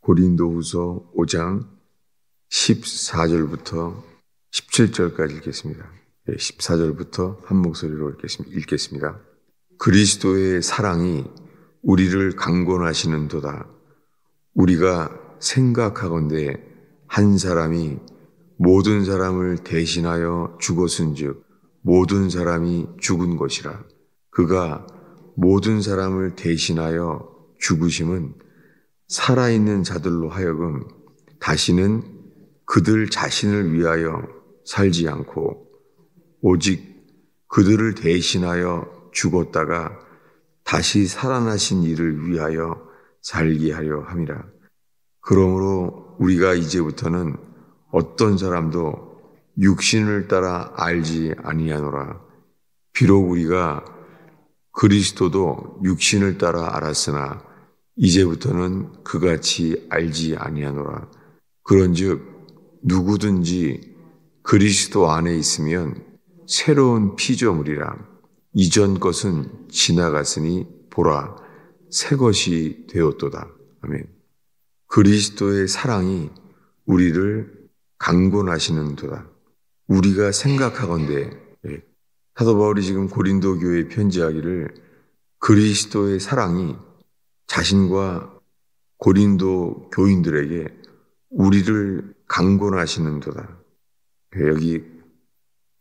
고린도후서 5장 14절부터 17절까지 읽겠습니다. 14절부터 한 목소리로 읽겠습니다. 그리스도의 사랑이 우리를 강권하시는도다. 우리가 생각하건대 한 사람이 모든 사람을 대신하여 죽었은즉 모든 사람이 죽은 것이라. 그가 모든 사람을 대신하여 죽으심은 살아있는 자들로 하여금 다시는 그들 자신을 위하여 살지 않고 오직 그들을 대신하여 죽었다가 다시 살아나신 이를 위하여 살게 하려 함이라. 그러므로 우리가 이제부터는 어떤 사람도 육신을 따라 알지 아니하노라. 비록 우리가 그리스도도 육신을 따라 알았으나 이제부터는 그같이 알지 아니하노라. 그런즉 누구든지 그리스도 안에 있으면 새로운 피조물이라. 이전 것은 지나갔으니 보라 새 것이 되었도다. 아멘. 그리스도의 사랑이 우리를 강권하시는도다. 우리가 생각하건대, 사도 바울이 지금 고린도 교회에 편지하기를 그리스도의 사랑이 자신과 고린도 교인들에게 우리를 강권하시는도다. 여기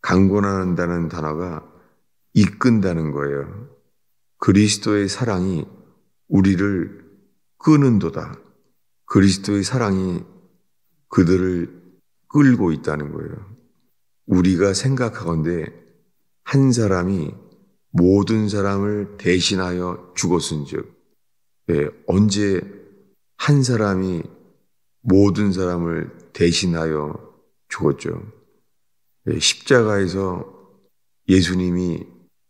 강권한다는 단어가 이끈다는 거예요. 그리스도의 사랑이 우리를 끄는도다. 그리스도의 사랑이 그들을 끌고 있다는 거예요. 우리가 생각하건대 한 사람이 모든 사람을 대신하여 죽었은즉, 언제 한 사람이 모든 사람을 대신하여 죽었죠. 십자가에서 예수님이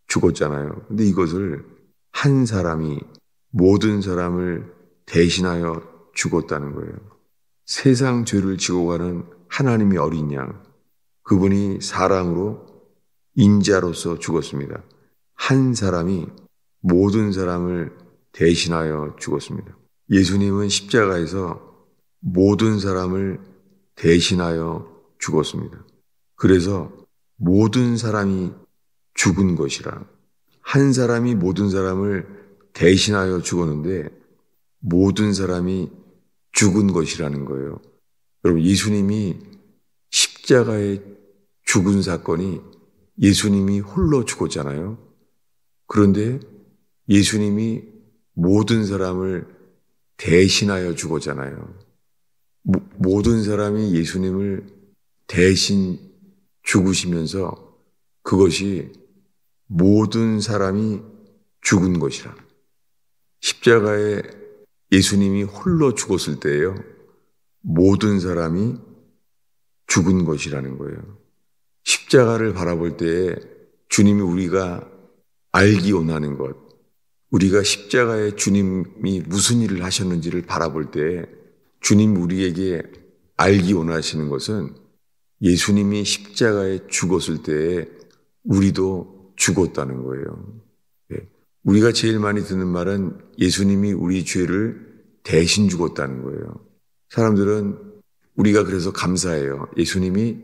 죽었잖아요. 근데 이것을 한 사람이 모든 사람을 대신하여 죽었다는 거예요. 세상 죄를 지고 가는 하나님의 어린 양, 그분이 사람으로 인자로서 죽었습니다. 한 사람이 모든 사람을 대신하여 죽었습니다. 예수님은 십자가에서 모든 사람을 대신하여 죽었습니다. 그래서 모든 사람이 죽은 것이라. 한 사람이 모든 사람을 대신하여 죽었는데 모든 사람이 죽은 것이라는 거예요. 여러분, 예수님이 십자가에 죽은 사건이 예수님이 홀로 죽었잖아요. 그런데 예수님이 모든 사람을 대신하여 죽었잖아요. 모든 사람이 예수님을 대신 죽으시면서 그것이 모든 사람이 죽은 것이라. 십자가에 예수님이 홀로 죽었을 때예요. 모든 사람이 죽은 것이라는 거예요. 십자가를 바라볼 때에 주님이 우리가 알기 원하는 것, 우리가 십자가에 주님이 무슨 일을 하셨는지를 바라볼 때에 주님 우리에게 알기 원하시는 것은 예수님이 십자가에 죽었을 때에 우리도 죽었다는 거예요. 우리가 제일 많이 듣는 말은 예수님이 우리 죄를 대신 죽었다는 거예요. 사람들은 우리가 그래서 감사해요. 예수님이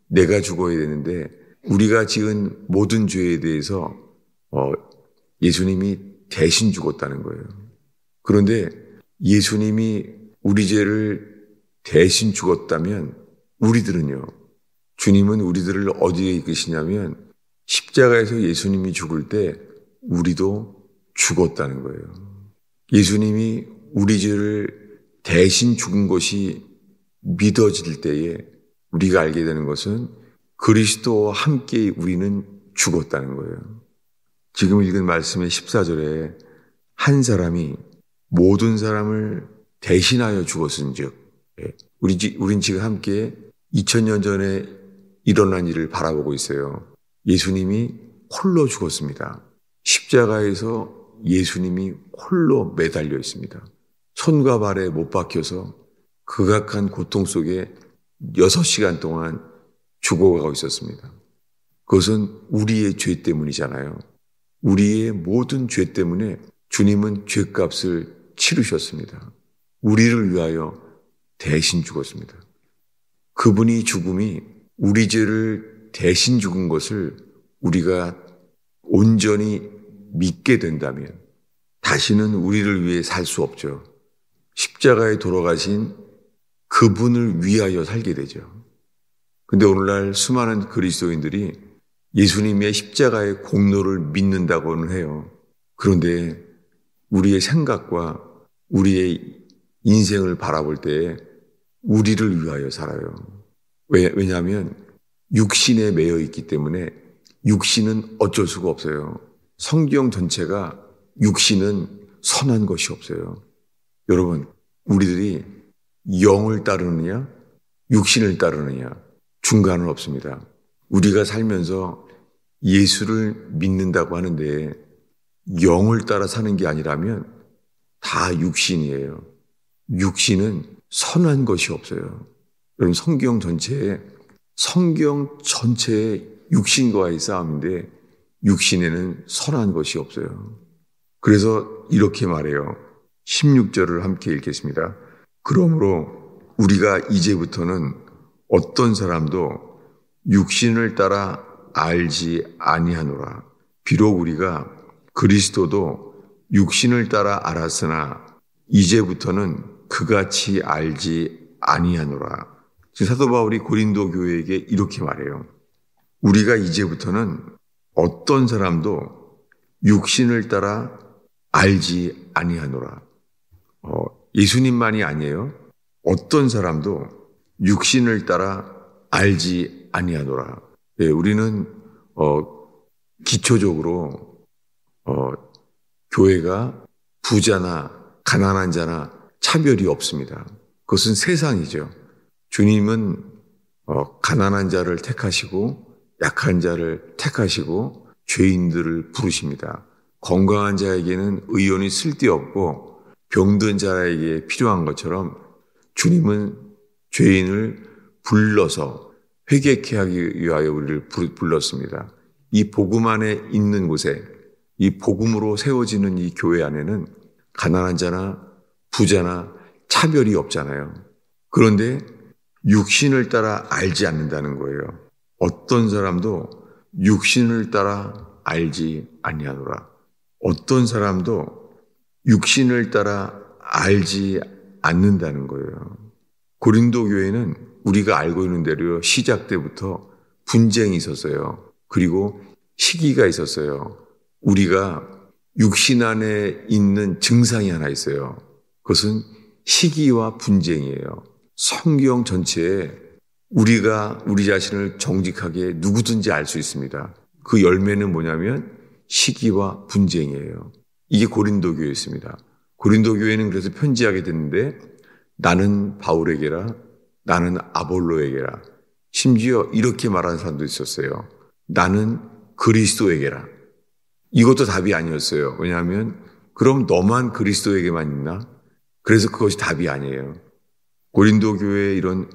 내가 죽어야 되는데 우리가 지은 모든 죄에 대해서 예수님이 대신 죽었다는 거예요. 그런데 예수님이 우리 죄를 대신 죽었다면 우리들은요, 주님은 우리들을 어디에 이끄시냐면 십자가에서 예수님이 죽을 때 우리도 죽었다는 거예요. 예수님이 우리 죄를 대신 죽은 것이 믿어질 때에 우리가 알게 되는 것은 그리스도와 함께 우리는 죽었다는 거예요. 지금 읽은 말씀의 14절에 한 사람이 모든 사람을 대신하여 죽었은즉, 우린 지금 함께 2000년 전에 일어난 일을 바라보고 있어요. 예수님이 홀로 죽었습니다. 십자가에서 예수님이 홀로 매달려 있습니다. 손과 발에 못 박혀서 극악한 고통 속에 6시간 동안 죽어가고 있었습니다. 그것은 우리의 죄 때문이잖아요. 우리의 모든 죄 때문에 주님은 죄값을 치르셨습니다. 우리를 위하여 대신 죽었습니다. 그분이 죽음이 우리 죄를 대신 죽은 것을 우리가 온전히 믿게 된다면 다시는 우리를 위해 살 수 없죠. 십자가에 돌아가신 그분을 위하여 살게 되죠. 근데 오늘날 수많은 그리스도인들이 예수님의 십자가의 공로를 믿는다고는 해요. 그런데 우리의 생각과 우리의 인생을 바라볼 때 우리를 위하여 살아요. 왜냐하면 육신에 매여 있기 때문에 육신은 어쩔 수가 없어요. 성경 전체가 육신은 선한 것이 없어요. 여러분, 우리들이 영을 따르느냐, 육신을 따르느냐, 중간은 없습니다. 우리가 살면서 예수를 믿는다고 하는데 영을 따라 사는 게 아니라면 다 육신이에요. 육신은 선한 것이 없어요. 여러분, 성경 전체에 육신과의 싸움인데 육신에는 선한 것이 없어요. 그래서 이렇게 말해요. 16절을 함께 읽겠습니다. 그러므로 우리가 이제부터는 어떤 사람도 육신을 따라 알지 아니하노라. 비록 우리가 그리스도도 육신을 따라 알았으나 이제부터는 그같이 알지 아니하노라. 지금 사도 바울이 고린도 교회에게 이렇게 말해요. 우리가 이제부터는 어떤 사람도 육신을 따라 알지 아니하노라. 예수님만이 아니에요. 어떤 사람도 육신을 따라 알지 아니하노라. 네, 우리는 기초적으로 교회가 부자나 가난한 자나 차별이 없습니다. 그것은 세상이죠. 주님은 가난한 자를 택하시고 약한 자를 택하시고 죄인들을 부르십니다. 건강한 자에게는 의논이 쓸데없고 병든 자에게 필요한 것처럼 주님은 죄인을 불러서 회개케 하기 위하여 우리를 불렀습니다. 이 복음 안에 있는 곳에 이 복음으로 세워지는 이 교회 안에는 가난한 자나 부자나 차별이 없잖아요. 그런데 육신을 따라 알지 않는다는 거예요. 어떤 사람도 육신을 따라 알지 아니하노라. 어떤 사람도 육신을 따라 알지 않는다는 거예요. 고린도 교회는 우리가 알고 있는 대로 시작 때부터 분쟁이 있었어요. 그리고 시기가 있었어요. 우리가 육신 안에 있는 증상이 하나 있어요. 그것은 시기와 분쟁이에요. 성경 전체에 우리가 우리 자신을 정직하게 누구든지 알 수 있습니다. 그 열매는 뭐냐면 시기와 분쟁이에요. 이게 고린도 교회였습니다. 고린도 교회는 그래서 편지하게 됐는데 나는 바울에게라, 나는 아볼로에게라, 심지어 이렇게 말하는 사람도 있었어요. 나는 그리스도에게라. 이것도 답이 아니었어요. 왜냐하면 그럼 너만 그리스도에게만 있나? 그래서 그것이 답이 아니에요. 고린도 교회에 이런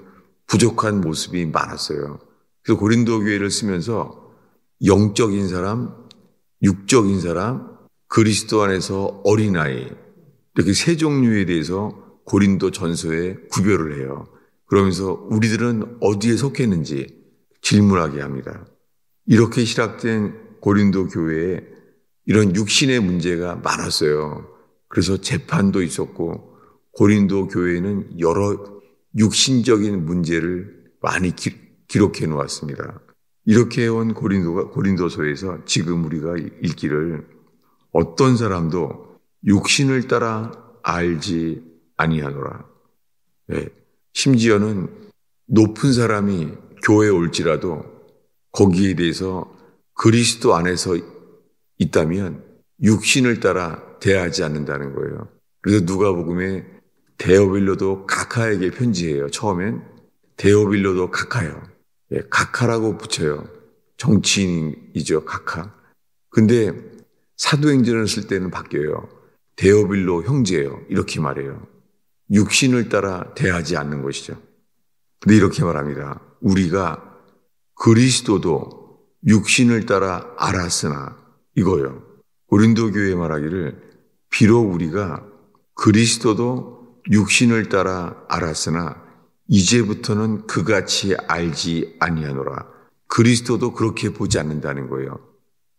부족한 모습이 많았어요. 그래서 고린도 교회를 쓰면서 영적인 사람, 육적인 사람, 그리스도 안에서 어린아이, 이렇게 세 종류에 대해서 고린도 전서에 구별을 해요. 그러면서 우리들은 어디에 속했는지 질문하게 합니다. 이렇게 시작된 고린도 교회에 이런 육신의 문제가 많았어요. 그래서 재판도 있었고 고린도 교회는 여러 육신적인 문제를 많이 기록해 놓았습니다. 이렇게 해온 고린도서에서 지금 우리가 읽기를 어떤 사람도 육신을 따라 알지 아니하노라. 네. 심지어는 높은 사람이 교회에 올지라도 거기에 대해서 그리스도 안에서 있다면 육신을 따라 대하지 않는다는 거예요. 그래서 누가복음에 데오빌로도 가카에게 편지해요. 처음엔 데오빌로도 가카요. 예, 가카라고 붙여요. 정치인이죠, 가카. 근데 사도행전을 쓸 때는 바뀌어요. 데오빌로 형제예요. 이렇게 말해요. 육신을 따라 대하지 않는 것이죠. 근데 이렇게 말합니다. 우리가 그리스도도 육신을 따라 알았으나 이거요. 고린도 교회 말하기를 비록 우리가 그리스도도 육신을 따라 알았으나 이제부터는 그같이 알지 아니하노라. 그리스도도 그렇게 보지 않는다는 거예요.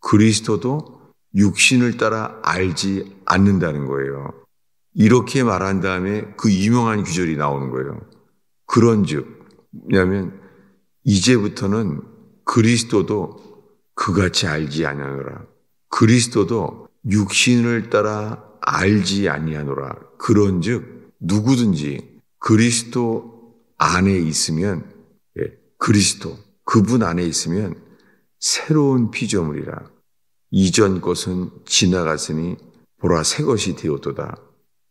그리스도도 육신을 따라 알지 않는다는 거예요. 이렇게 말한 다음에 그 유명한 구절이 나오는 거예요. 그런즉, 뭐냐면 이제부터는 그리스도도 그같이 알지 아니하노라. 그리스도도 육신을 따라 알지 아니하노라. 그런즉 누구든지 그리스도 안에 있으면, 그리스도 그분 안에 있으면 새로운 피조물이라. 이전 것은 지나갔으니 보라 새 것이 되었도다.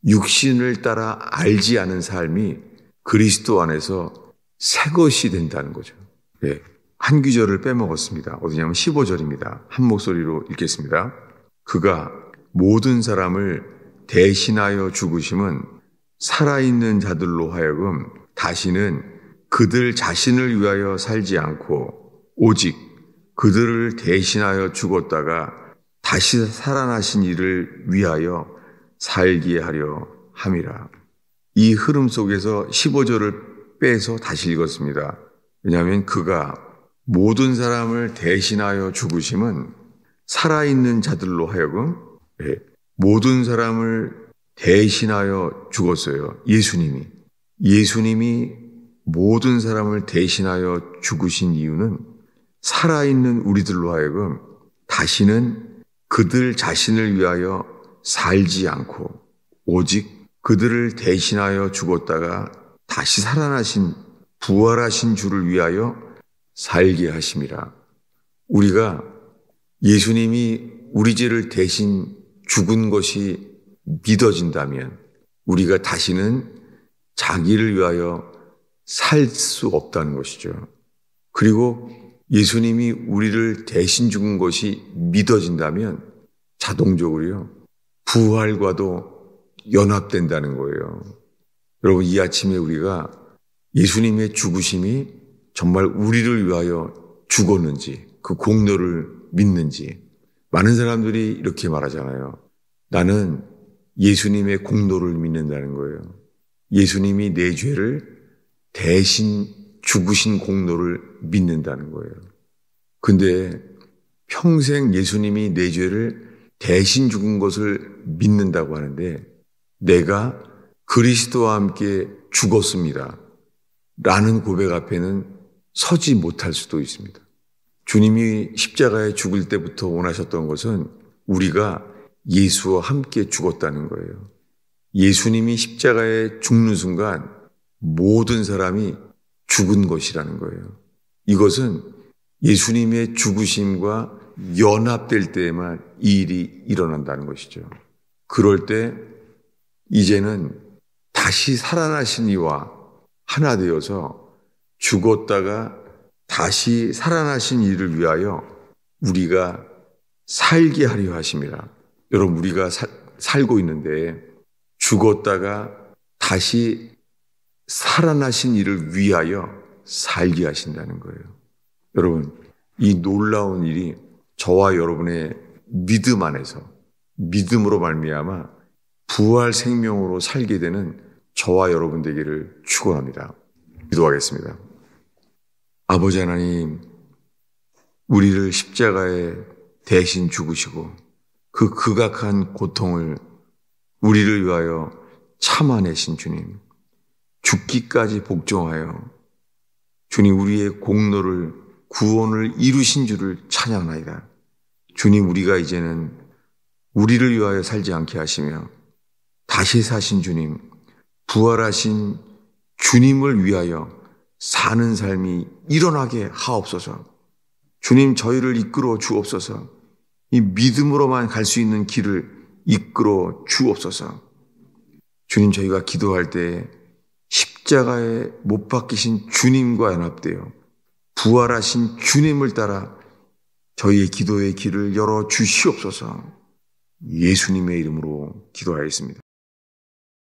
육신을 따라 알지 않은 삶이 그리스도 안에서 새 것이 된다는 거죠. 한 구절을 빼먹었습니다. 어디냐면 15절입니다. 한 목소리로 읽겠습니다. 그가 모든 사람을 대신하여 죽으심은 살아있는 자들로 하여금 다시는 그들 자신을 위하여 살지 않고 오직 그들을 대신하여 죽었다가 다시 살아나신 이를 위하여 살게 하려 함이라. 이 흐름 속에서 15절을 빼서 다시 읽었습니다. 왜냐하면 그가 모든 사람을 대신하여 죽으심은 살아있는 자들로 하여금 모든 사람을 대신하여 죽었어요. 예수님이 모든 사람을 대신하여 죽으신 이유는 살아있는 우리들로 하여금 다시는 그들 자신을 위하여 살지 않고 오직 그들을 대신하여 죽었다가 다시 살아나신 부활하신 주를 위하여 살게 하심이라. 우리가 예수님이 우리 죄를 대신 죽은 것이 믿어진다면 우리가 다시는 자기를 위하여 살 수 없다는 것이죠. 그리고 예수님이 우리를 대신 죽은 것이 믿어진다면 자동적으로요, 부활과도 연합된다는 거예요. 여러분, 이 아침에 우리가 예수님의 죽으심이 정말 우리를 위하여 죽었는지, 그 공로를 믿는지. 많은 사람들이 이렇게 말하잖아요. 나는 예수님의 공로를 믿는다는 거예요. 예수님이 내 죄를 대신 죽으신 공로를 믿는다는 거예요. 근데 평생 예수님이 내 죄를 대신 죽은 것을 믿는다고 하는데 내가 그리스도와 함께 죽었습니다 라는 고백 앞에는 서지 못할 수도 있습니다. 주님이 십자가에 죽을 때부터 원하셨던 것은 우리가 예수와 함께 죽었다는 거예요. 예수님이 십자가에 죽는 순간 모든 사람이 죽은 것이라는 거예요. 이것은 예수님의 죽으심과 연합될 때에만 이 일이 일어난다는 것이죠. 그럴 때 이제는 다시 살아나신 이와 하나 되어서 죽었다가 다시 살아나신 이를 위하여 우리가 살게 하려 하심이라. 여러분, 우리가 살고 있는데 죽었다가 다시 살아나신 이를 위하여 살게 하신다는 거예요. 여러분, 이 놀라운 일이 저와 여러분의 믿음 안에서 믿음으로 말미암아 부활 생명으로 살게 되는 저와 여러분 되기를 축원합니다. 기도하겠습니다. 아버지 하나님, 우리를 십자가에 대신 죽으시고 그 극악한 고통을 우리를 위하여 참아내신 주님, 죽기까지 복종하여 주님 우리의 공로를 구원을 이루신 주를 찬양하나이다. 주님, 우리가 이제는 우리를 위하여 살지 않게 하시며 다시 사신 주님, 부활하신 주님을 위하여 사는 삶이 일어나게 하옵소서. 주님, 저희를 이끌어 주옵소서. 이 믿음으로만 갈 수 있는 길을 이끌어 주옵소서. 주님, 저희가 기도할 때 십자가에 못 박히신 주님과 연합되어 부활하신 주님을 따라 저희의 기도의 길을 열어 주시옵소서. 예수님의 이름으로 기도하였습니다.